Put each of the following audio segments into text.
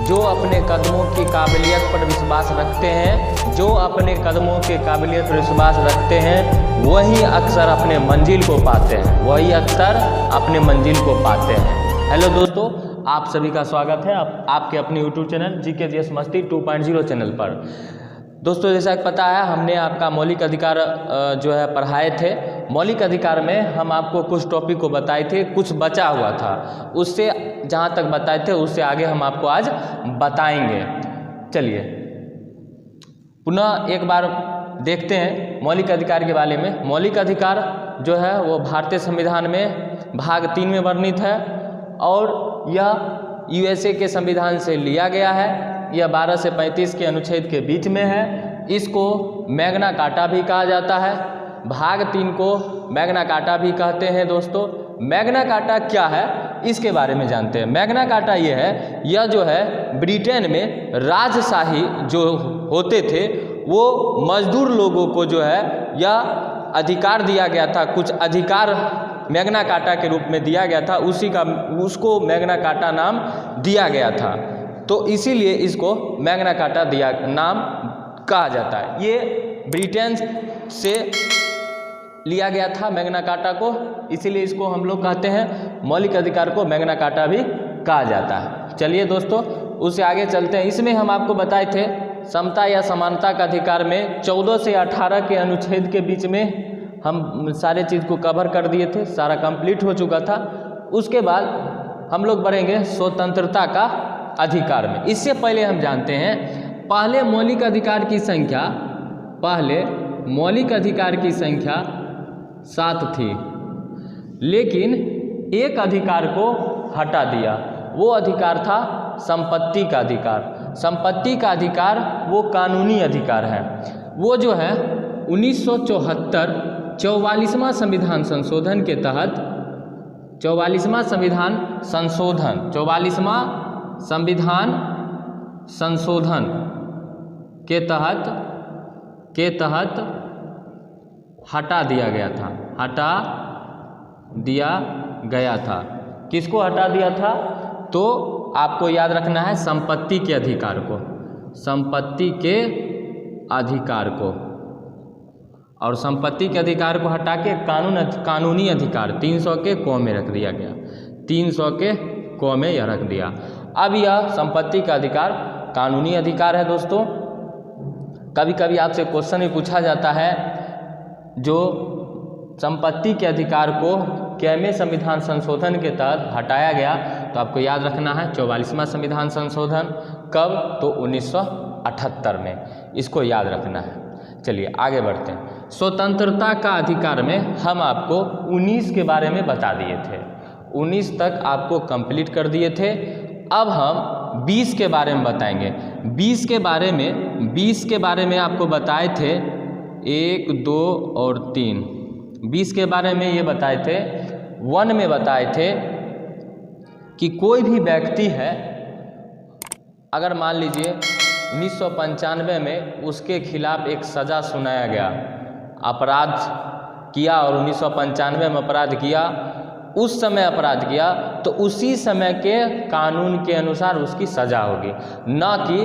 जो अपने कदमों की काबिलियत पर विश्वास रखते हैं, जो अपने कदमों की काबिलियत पर विश्वास रखते हैं वही अक्सर अपने मंजिल को पाते हैं, वही अक्सर अपने मंजिल को पाते हैं। हेलो दोस्तों, आप सभी का स्वागत है आपके अपने यूट्यूब चैनल GKGS मस्ती 2.0 चैनल पर। दोस्तों, जैसा कि पता है हमने आपका मौलिक अधिकार जो है पढ़ाए थे। मौलिक अधिकार में हम आपको कुछ टॉपिक को बताए थे, कुछ बचा हुआ था, उससे जहाँ तक बताए थे उससे आगे हम आपको आज बताएंगे। चलिए पुनः एक बार देखते हैं मौलिक अधिकार के बारे में। मौलिक अधिकार जो है वो भारतीय संविधान में भाग 3 में वर्णित है और यह USA के संविधान से लिया गया है। यह 12 से 35 के अनुच्छेद के बीच में है। इसको मैग्ना कार्टा भी कहा जाता है। भाग 3 को मैग्ना कार्टा भी कहते हैं। दोस्तों, मैग्ना कार्टा क्या है इसके बारे में जानते हैं। मैग्ना कार्टा ये है, यह जो है ब्रिटेन में राजशाही जो होते थे वो मजदूर लोगों को जो है यह अधिकार दिया गया था, कुछ अधिकार मैग्ना कार्टा के रूप में दिया गया था, उसको मैग्ना कार्टा नाम दिया गया था। तो इसीलिए इसको मैग्ना कार्टा दिया नाम कहा जाता है। ये ब्रिटेन से लिया गया था मैग्ना कार्टा को, इसीलिए इसको हम लोग कहते हैं मौलिक अधिकार को मैग्ना कार्टा भी कहा जाता है। चलिए दोस्तों, उससे आगे चलते हैं। इसमें हम आपको बताए थे समता या समानता का अधिकार में 14 से 18 के अनुच्छेद के बीच में हम सारे चीज़ को कवर कर दिए थे, सारा कंप्लीट हो चुका था। उसके बाद हम लोग बढ़ेंगे स्वतंत्रता का अधिकार में। इससे पहले हम जानते हैं पहले मौलिक अधिकार की संख्या 7 थी, लेकिन एक अधिकार को हटा दिया। वो अधिकार था संपत्ति का अधिकार। संपत्ति का अधिकार वो कानूनी अधिकार है। वो जो है 1974 44वां संविधान संशोधन के तहत 44वां संविधान संशोधन के तहत हटा दिया गया था। किसको हटा दिया था? तो आपको याद रखना है संपत्ति के अधिकार को, और संपत्ति के अधिकार को हटा के कानूनी अधिकार 300 के क में रख दिया गया। 300 के क में यह रख दिया। अब यह संपत्ति का अधिकार कानूनी अधिकार है। दोस्तों, कभी कभी आपसे क्वेश्चन भी पूछा जाता है, जो संपत्ति के अधिकार को कैमे संविधान संशोधन के तहत हटाया गया, तो आपको याद रखना है 44वां संविधान संशोधन। कब? तो 1978 में। इसको याद रखना है। चलिए आगे बढ़ते हैं। स्वतंत्रता का अधिकार में हम आपको 19 के बारे में बता दिए थे, 19 तक आपको कंप्लीट कर दिए थे। अब हम 20 के बारे में बताएंगे। 20 के बारे में आपको बताए थे 1, 2 और 3। 20 के बारे में ये बताए थे, 1 में बताए थे कि कोई भी व्यक्ति है, अगर मान लीजिए 1995 में उसके खिलाफ एक सज़ा सुनाया गया, अपराध किया और 1995 में अपराध किया, उस समय अपराध किया, तो उसी समय के कानून के अनुसार उसकी सज़ा होगी, ना कि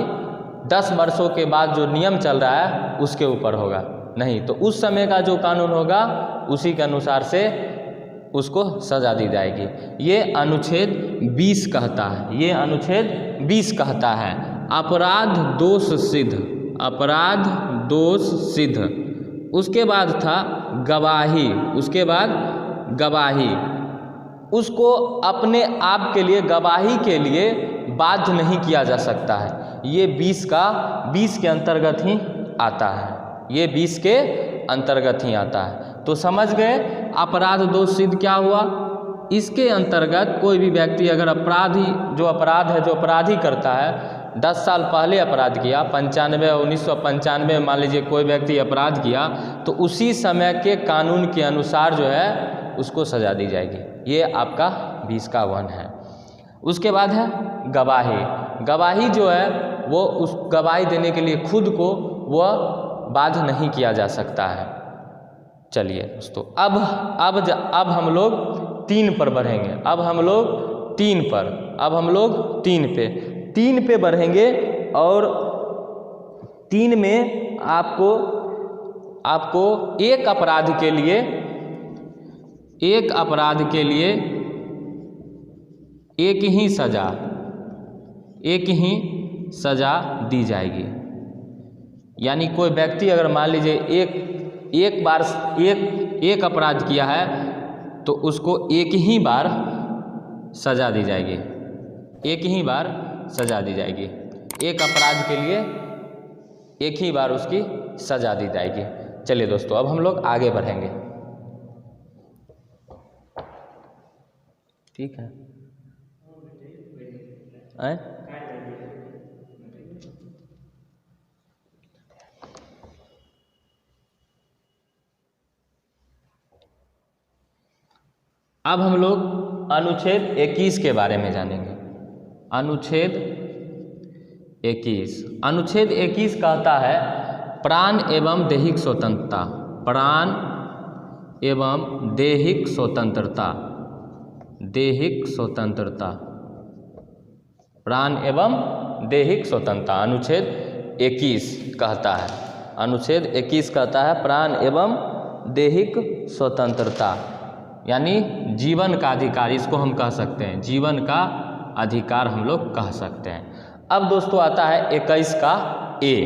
10 वर्षों के बाद जो नियम चल रहा है उसके ऊपर होगा। नहीं, तो उस समय का जो कानून होगा उसी के अनुसार से उसको सज़ा दी जाएगी। ये अनुच्छेद 20 कहता है। ये अनुच्छेद 20 कहता है अपराध दोष सिद्ध। उसके बाद था गवाही। उसको अपने आप के लिए, गवाही के लिए बाध्य नहीं किया जा सकता है। ये 20 के अंतर्गत ही आता है। ये 20 के अंतर्गत ही आता है। तो समझ गए अपराध दोष सिद्ध क्या हुआ। इसके अंतर्गत कोई भी व्यक्ति अगर जो अपराधी करता है, 10 साल पहले अपराध किया, 1995 में मान लीजिए कोई व्यक्ति अपराध किया, तो उसी समय के कानून के अनुसार जो है उसको सजा दी जाएगी। ये आपका 20 का 1 है। उसके बाद है गवाही जो है वो उस गवाही देने के लिए खुद को वह बाध्य नहीं किया जा सकता है। चलिए दोस्तों, अब हम लोग 3 पर बढ़ेंगे। अब हम लोग 3 पे 3 पे बढ़ेंगे और 3 में आपको एक अपराध के लिए एक ही सज़ा दी जाएगी। यानी कोई व्यक्ति अगर मान लीजिए एक बार एक अपराध किया है तो उसको एक ही बार सज़ा दी जाएगी, एक ही बार सज़ा दी जाएगी। एक अपराध के लिए एक ही बार उसकी सज़ा दी जाएगी। चलिए दोस्तों, अब हम लोग आगे बढ़ेंगे। ठीक है, अब हम लोग अनुच्छेद 21 के बारे में जानेंगे। अनुच्छेद 21 कहता है प्राण एवं दैहिक स्वतंत्रता, प्राण एवं दैहिक स्वतंत्रता, प्राण एवं दैहिक स्वतंत्रता अनुच्छेद 21 कहता है। अनुच्छेद 21 कहता है प्राण एवं दैहिक स्वतंत्रता, यानी जीवन का अधिकार, इसको हम कह सकते हैं, जीवन का अधिकार हम लोग कह सकते हैं। अब दोस्तों आता है 21 का ए।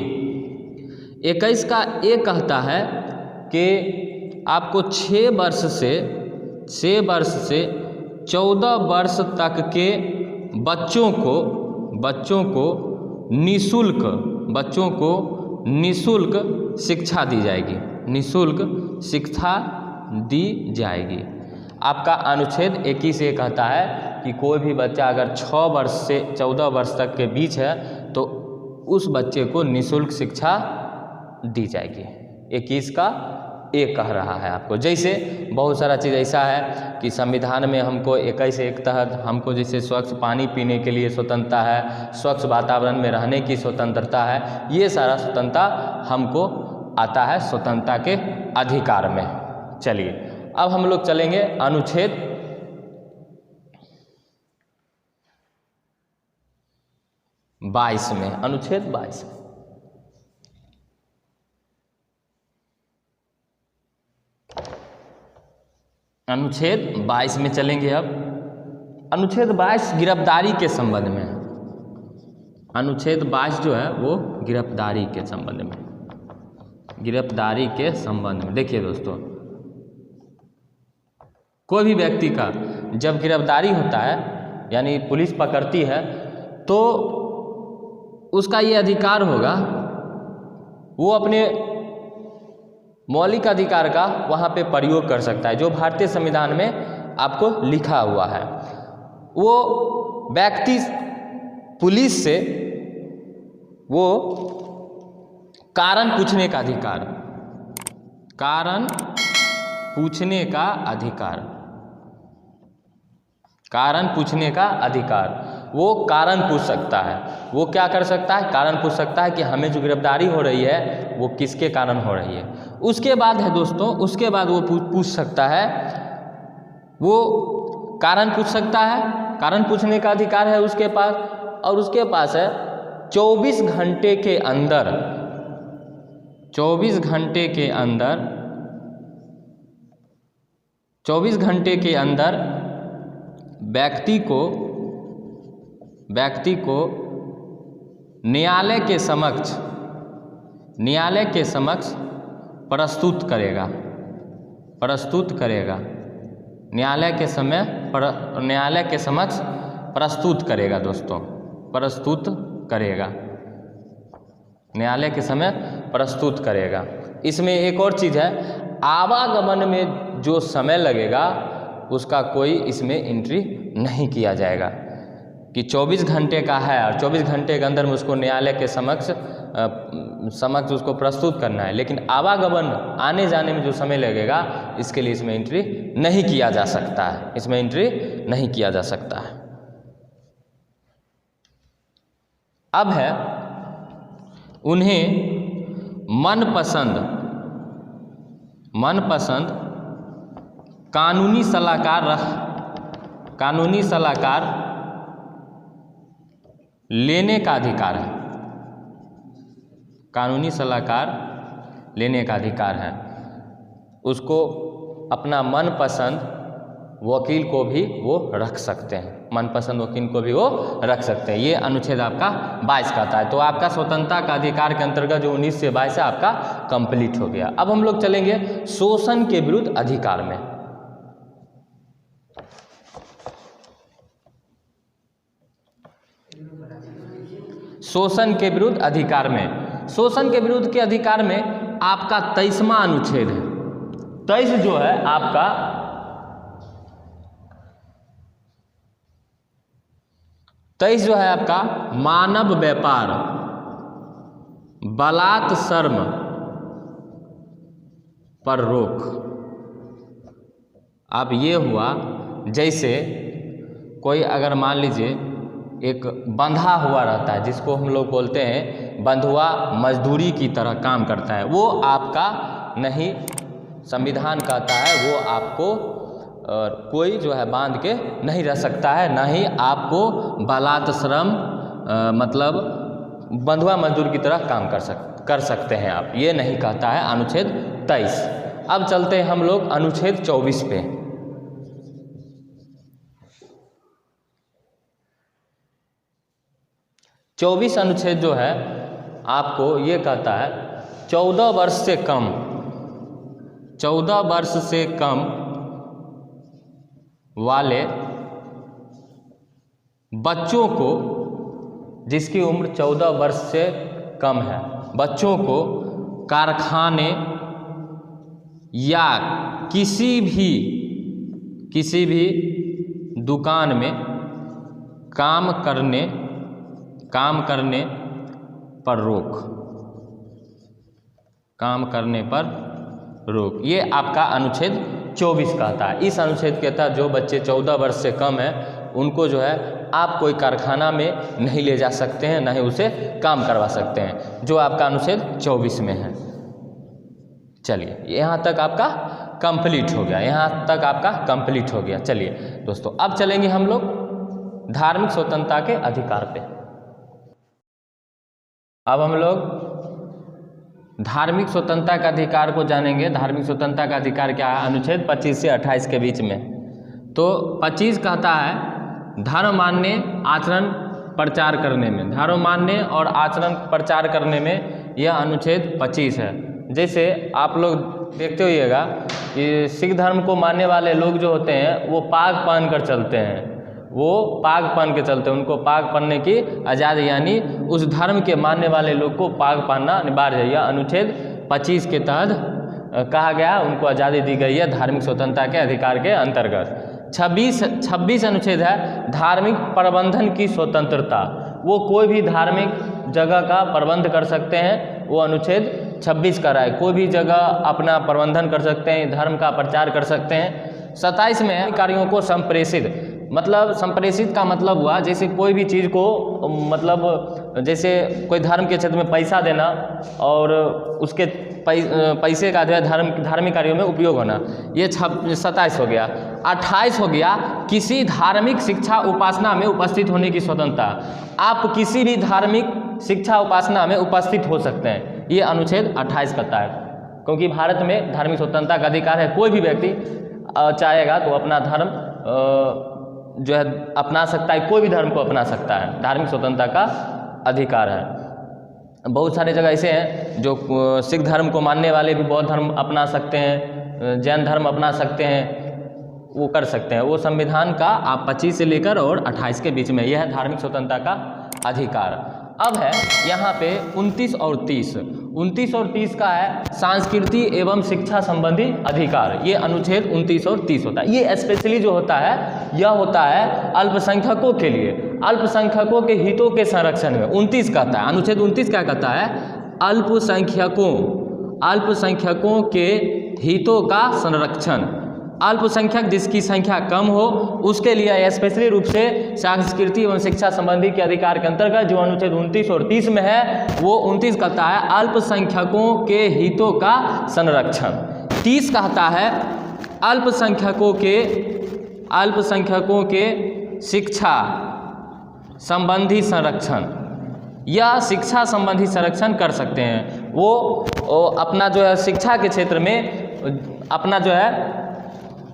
21 का ए कहता है कि आपको 6 वर्ष से 14 वर्ष तक के बच्चों को निःशुल्क शिक्षा दी जाएगी, निःशुल्क शिक्षा दी जाएगी। आपका अनुच्छेद 21 ये कहता है कि कोई भी बच्चा अगर 6 वर्ष से 14 वर्ष तक के बीच है तो उस बच्चे को निःशुल्क शिक्षा दी जाएगी। 21 का ए कह रहा है आपको। जैसे बहुत सारा चीज़ ऐसा है कि संविधान में हमको 21 के तहत हमको जैसे स्वच्छ पानी पीने के लिए स्वतंत्रता है, स्वच्छ वातावरण में रहने की स्वतंत्रता है, ये सारा स्वतंत्रता हमको आता है स्वतंत्रता के अधिकार में। चलिए अब हम लोग चलेंगे अनुच्छेद 22 में। अनुच्छेद 22 अनुच्छेद 22 में चलेंगे। अब अनुच्छेद 22 गिरफ्तारी के संबंध में, अनुच्छेद 22 जो है वो गिरफ्तारी के संबंध में, गिरफ्तारी के संबंध में। देखिए दोस्तों, कोई भी व्यक्ति का जब गिरफ्तारी होता है यानी पुलिस पकड़ती है तो उसका ये अधिकार होगा, वो अपने मौलिक अधिकार का वहाँ पे प्रयोग कर सकता है जो भारतीय संविधान में आपको लिखा हुआ है। वो व्यक्ति पुलिस से वो कारण पूछने का अधिकार, कारण पूछने का अधिकार, कारण पूछने का अधिकार, वो कारण पूछ सकता है। वो क्या कर सकता है? कारण पूछ सकता है कि हमें जो गिरफ्तारी हो रही है वो किसके कारण हो रही है। उसके बाद है दोस्तों, उसके बाद वो पूछ सकता है, वो कारण पूछ सकता है, कारण पूछने का अधिकार है उसके पास। और उसके पास है 24 घंटे के अंदर, 24 घंटे के अंदर, 24 घंटे के अंदर व्यक्ति को न्यायालय के समक्ष प्रस्तुत करेगा, न्यायालय के समक्ष प्रस्तुत करेगा दोस्तों, प्रस्तुत करेगा, न्यायालय के समय प्रस्तुत करेगा। इसमें एक और चीज़ है, आवागमन में जो समय लगेगा उसका कोई इसमें एंट्री नहीं किया जाएगा कि 24 घंटे का है और 24 घंटे के अंदर में उसको न्यायालय के समक्ष उसको प्रस्तुत करना है, लेकिन आवागमन आने जाने में जो समय लगेगा इसके लिए इसमें एंट्री नहीं किया जा सकता है, इसमें एंट्री नहीं किया जा सकता है। अब है उन्हें मनपसंद कानूनी सलाहकार लेने का अधिकार है, कानूनी सलाहकार लेने का अधिकार है। उसको अपना मनपसंद वकील को भी वो रख सकते हैं, मनपसंद वकील को भी वो रख सकते हैं। ये अनुच्छेद आपका 22 कहता है। तो आपका स्वतंत्रता का अधिकार के अंतर्गत जो 19 से 22 है आपका कंप्लीट हो गया। अब हम लोग चलेंगे शोषण के विरुद्ध अधिकार में। शोषण के विरुद्ध अधिकार में, शोषण के विरुद्ध के अधिकार में आपका 23वां अनुच्छेद है। 23 जो है आपका 23 जो है आपका मानव व्यापार, बलात्सर्म पर रोक। अब ये हुआ जैसे कोई अगर मान लीजिए एक बंधा हुआ रहता है, जिसको हम लोग बोलते हैं बंधुआ मजदूरी की तरह काम करता है, वो आपका नहीं, संविधान कहता है वो आपको कोई जो है बांध के नहीं रह सकता है, ना ही आपको बलात्श्रम मतलब बंधुआ मजदूर की तरह काम कर सकते हैं आप, ये नहीं कहता है अनुच्छेद 23। अब चलते हैं हम लोग अनुच्छेद 24 पे। चौबीस अनुच्छेद जो है आपको ये कहता है 14 वर्ष से कम, 14 वर्ष से कम वाले बच्चों को, जिसकी उम्र 14 वर्ष से कम है, बच्चों को कारखाने या किसी भी दुकान में काम करने पर रोक, काम करने पर रोक। ये आपका अनुच्छेद 24 कहता है। इस अनुच्छेद के तहत जो बच्चे 14 वर्ष से कम हैं उनको जो है आप कोई कारखाना में नहीं ले जा सकते हैं, ना ही उसे काम करवा सकते हैं, जो आपका अनुच्छेद 24 में है। चलिए यहाँ तक आपका कंप्लीट हो गया, यहाँ तक आपका कंप्लीट हो गया। चलिए दोस्तों अब चलेंगे हम लोग धार्मिक स्वतंत्रता के अधिकार पे। अब हम लोग धार्मिक स्वतंत्रता का अधिकार को जानेंगे। धार्मिक स्वतंत्रता का अधिकार क्या है? अनुच्छेद 25 से 28 के बीच में। तो 25 कहता है धर्म मानने, आचरण प्रचार करने में, धर्म मानने और आचरण प्रचार करने में यह अनुच्छेद 25 है। जैसे आप लोग देखते होइएगा कि सिख धर्म को मानने वाले लोग जो होते हैं वो पाग पहन कर चलते हैं, वो पाग पहन के चलते हैं, उनको पाग पहनने की आज़ादी, यानी उस धर्म के मानने वाले लोग को पाग पहनना अनिवार्य है। यह अनुच्छेद 25 के तहत कहा गया, उनको आज़ादी दी गई है धार्मिक स्वतंत्रता के अधिकार के अंतर्गत। 26 अनुच्छेद है धार्मिक प्रबंधन की स्वतंत्रता। वो कोई भी धार्मिक जगह का प्रबंध कर सकते हैं, वो अनुच्छेद 26 का है। कोई भी जगह अपना प्रबंधन कर सकते हैं, धर्म का प्रचार कर सकते हैं। 27 में कार्यों को संप्रेषित, मतलब संप्रेषित का मतलब हुआ जैसे कोई भी चीज़ को, मतलब जैसे कोई धर्म के क्षेत्र में पैसा देना और उसके पैसे का जो है धार्मिक कार्यों में उपयोग होना, ये 27 हो गया। 28 हो गया किसी धार्मिक शिक्षा उपासना में उपस्थित होने की स्वतंत्रता। आप किसी भी धार्मिक शिक्षा उपासना में उपस्थित हो सकते हैं, ये अनुच्छेद 28 कहता है। क्योंकि भारत में धार्मिक स्वतंत्रता का अधिकार है, कोई भी व्यक्ति चाहेगा तो अपना धर्म जो है अपना सकता है, कोई भी धर्म को अपना सकता है, धार्मिक स्वतंत्रता का अधिकार है। बहुत सारे जगह ऐसे हैं जो सिख धर्म को मानने वाले भी बौद्ध धर्म अपना सकते हैं, जैन धर्म अपना सकते हैं, वो कर सकते हैं। वो संविधान का आप 25 से लेकर और 28 के बीच में, यह है धार्मिक स्वतंत्रता का अधिकार। अब है यहाँ पे 29 और 30। 29 और 30 का है सांस्कृति एवं शिक्षा संबंधी अधिकार। ये अनुच्छेद 29 और 30 होता है। ये स्पेशली जो होता है यह होता है अल्पसंख्यकों के लिए, अल्पसंख्यकों के हितों के संरक्षण में। 29 कहता है, अनुच्छेद 29 क्या कहता है? अल्पसंख्यकों के हितों का संरक्षण। अल्पसंख्यक जिसकी संख्या कम हो उसके लिए स्पेशली रूप से सांस्कृतिक एवं शिक्षा संबंधी के अधिकार के अंतर्गत जो अनुच्छेद 29 और 30 में है, वो 29 कहता है अल्पसंख्यकों के हितों का संरक्षण। 30 कहता है अल्पसंख्यकों के शिक्षा संबंधी संरक्षण या शिक्षा संबंधी संरक्षण कर सकते हैं। वो अपना जो है शिक्षा के क्षेत्र में अपना जो है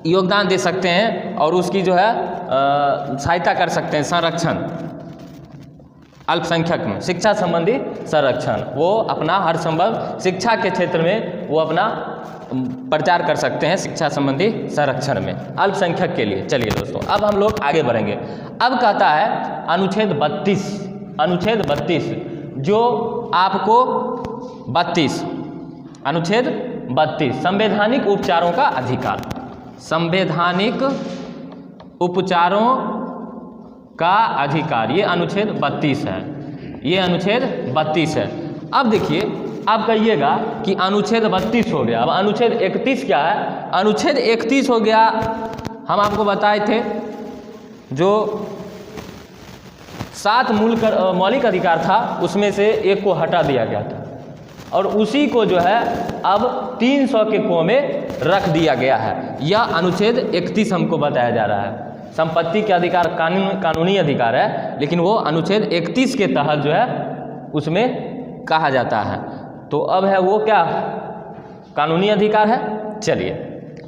योगदान दे सकते हैं और उसकी जो है सहायता कर सकते हैं। संरक्षण अल्पसंख्यक में शिक्षा संबंधी संरक्षण, वो अपना हर संभव शिक्षा के क्षेत्र में वो अपना प्रचार कर सकते हैं शिक्षा संबंधी संरक्षण में अल्पसंख्यक के लिए। चलिए दोस्तों, अब हम लोग आगे बढ़ेंगे। अब कहता है अनुच्छेद 32 जो आपको 32 अनुच्छेद 32 संवैधानिक उपचारों का अधिकार, संवैधानिक उपचारों का अधिकार, ये अनुच्छेद 32 है, ये अनुच्छेद 32 है। अब देखिए, आप कहिएगा कि अनुच्छेद 32 हो गया, अब अनुच्छेद 31 क्या है? अनुच्छेद 31 हो गया, हम आपको बताए थे जो 7 मौलिक अधिकार था उसमें से एक को हटा दिया गया था और उसी को जो है अब 300 के को में रख दिया गया है। यह अनुच्छेद 31 हमको बताया जा रहा है। संपत्ति के अधिकार कानूनी अधिकार है, लेकिन वो अनुच्छेद 31 के तहत जो है उसमें कहा जाता है। तो अब है वो क्या कानूनी अधिकार है। चलिए,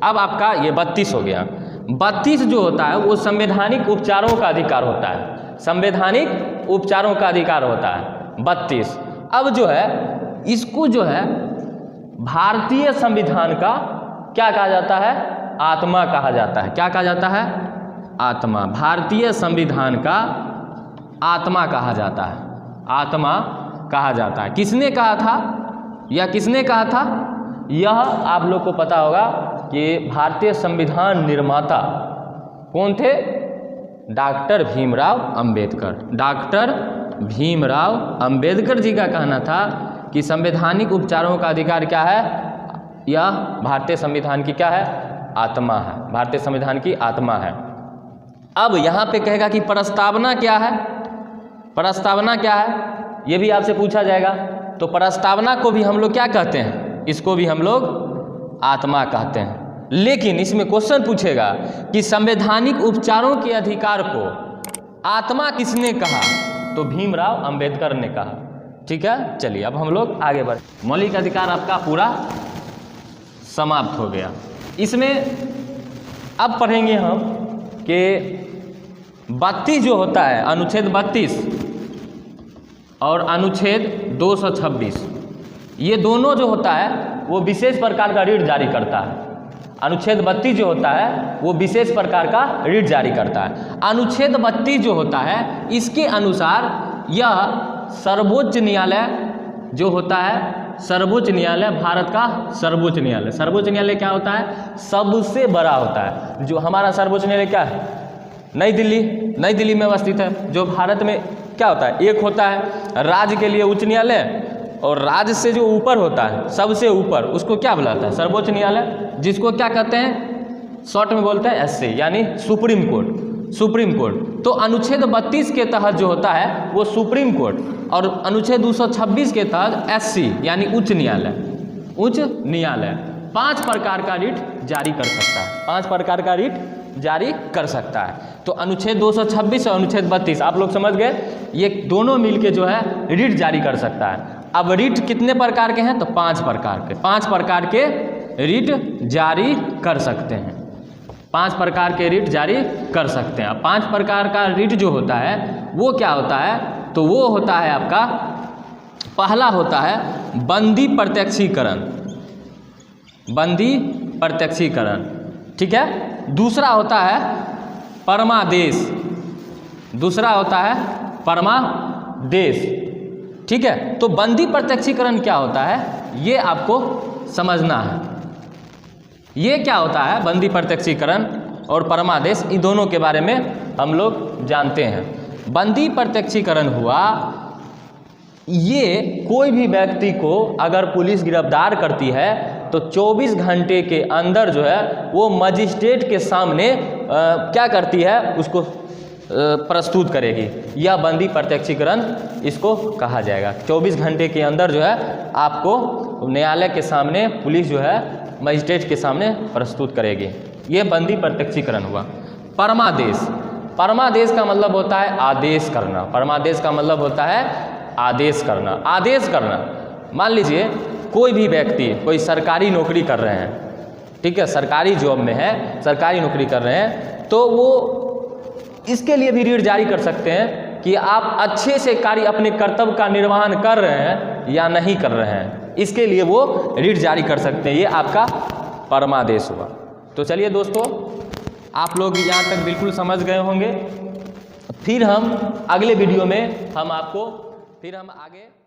अब आपका ये 32 हो गया। 32 जो होता है वो संवैधानिक उपचारों का अधिकार होता है, संवैधानिक उपचारों का अधिकार होता है 32। अब जो है इसको जो है भारतीय संविधान का क्या कहा जाता है? आत्मा कहा जाता है। क्या कहा जाता है? आत्मा। भारतीय संविधान का आत्मा कहा जाता है, आत्मा कहा जाता है। किसने कहा था? यह किसने कहा था? यह आप लोग को पता होगा कि भारतीय संविधान निर्माता कौन थे? डॉक्टर भीमराव अंबेडकर। डॉक्टर भीमराव अंबेडकर जी का कहना था कि संवैधानिक उपचारों का अधिकार क्या है? यह भारतीय संविधान की क्या है? आत्मा है, भारतीय संविधान की आत्मा है। अब यहाँ पे कहेगा कि प्रस्तावना क्या है? प्रस्तावना क्या है ये भी आपसे पूछा जाएगा। तो प्रस्तावना को भी हम लोग क्या कहते हैं? इसको भी हम लोग आत्मा कहते हैं। लेकिन इसमें क्वेश्चन पूछेगा कि संवैधानिक उपचारों के अधिकार को आत्मा किसने कहा? तो भीमराव अंबेडकर ने कहा। ठीक है, चलिए अब हम लोग आगे बढ़े। मौलिक अधिकार आपका पूरा समाप्त हो गया। इसमें अब पढ़ेंगे हम कि 32 जो होता है, अनुच्छेद 32 और अनुच्छेद 226, ये दोनों जो होता है वो विशेष प्रकार का रीट जारी करता है। अनुच्छेद 32 जो होता है वो विशेष प्रकार का रीट जारी करता है। अनुच्छेद 32 जो होता है इसके अनुसार यह सर्वोच्च न्यायालय जो होता है, सर्वोच्च न्यायालय भारत का सर्वोच्च न्यायालय। सर्वोच्च न्यायालय क्या होता है? सबसे बड़ा होता है। जो हमारा सर्वोच्च न्यायालय क्या है? नई दिल्ली में अवस्थित है। जो भारत में क्या होता है? एक होता है राज्य के लिए उच्च न्यायालय, और राज्य से जो ऊपर होता है सबसे ऊपर उसको क्या बुलाता है? सर्वोच्च न्यायालय, जिसको क्या कहते हैं? शॉर्ट में बोलते हैं एससी, यानी सुप्रीम कोर्ट। Supreme court. तो अनुच्छेद 32 के तहत जो होता है वो सुप्रीम कोर्ट, और अनुच्छेद 226 के तहत एससी यानी उच्च न्यायालय। उच्च न्यायालय 5 प्रकार का रीट जारी कर सकता है, 5 प्रकार का रीट जारी कर सकता है। तो अनुच्छेद 226 और अनुच्छेद 32 आप लोग समझ गए, ये दोनों मिलके जो है रीट जारी कर सकता है। अब रीट कितने प्रकार के हैं? तो 5 प्रकार के, 5 प्रकार के रीट जारी कर सकते हैं, 5 प्रकार के रीट जारी कर सकते हैं। 5 प्रकार का रीट जो होता है वो क्या होता है? तो वो होता है आपका, पहला होता है बंदी प्रत्यक्षीकरण, बंदी प्रत्यक्षीकरण, ठीक है। दूसरा होता है परमादेश, दूसरा होता है परमादेश, ठीक है। तो बंदी प्रत्यक्षीकरण क्या होता है ये आपको समझना है। ये क्या होता है बंदी प्रत्यक्षीकरण और परमादेश, इन दोनों के बारे में हम लोग जानते हैं। बंदी प्रत्यक्षीकरण हुआ, ये कोई भी व्यक्ति को अगर पुलिस गिरफ्तार करती है तो 24 घंटे के अंदर जो है वो मजिस्ट्रेट के सामने क्या करती है, उसको प्रस्तुत करेगी। यह बंदी प्रत्यक्षीकरण इसको कहा जाएगा। 24 घंटे के अंदर जो है आपको न्यायालय के सामने पुलिस जो है मजिस्ट्रेट के सामने प्रस्तुत करेगी। ये बंदी प्रत्यक्षीकरण हुआ। परमादेश, परमादेश का मतलब होता है आदेश करना। परमादेश का मतलब होता है आदेश करना। आदेश करना, मान लीजिए कोई भी व्यक्ति कोई सरकारी नौकरी कर रहे हैं, ठीक है, सरकारी जॉब में है, सरकारी नौकरी कर रहे हैं, तो वो इसके लिए भी रीट जारी कर सकते हैं कि आप अच्छे से कार्य अपने कर्तव्य का निर्वहन कर रहे हैं या नहीं कर रहे हैं, इसके लिए वो रीट जारी कर सकते हैं। ये आपका परमादेश हुआ। तो चलिए दोस्तों, आप लोग यहाँ तक बिल्कुल समझ गए होंगे। फिर हम अगले वीडियो में हम आगे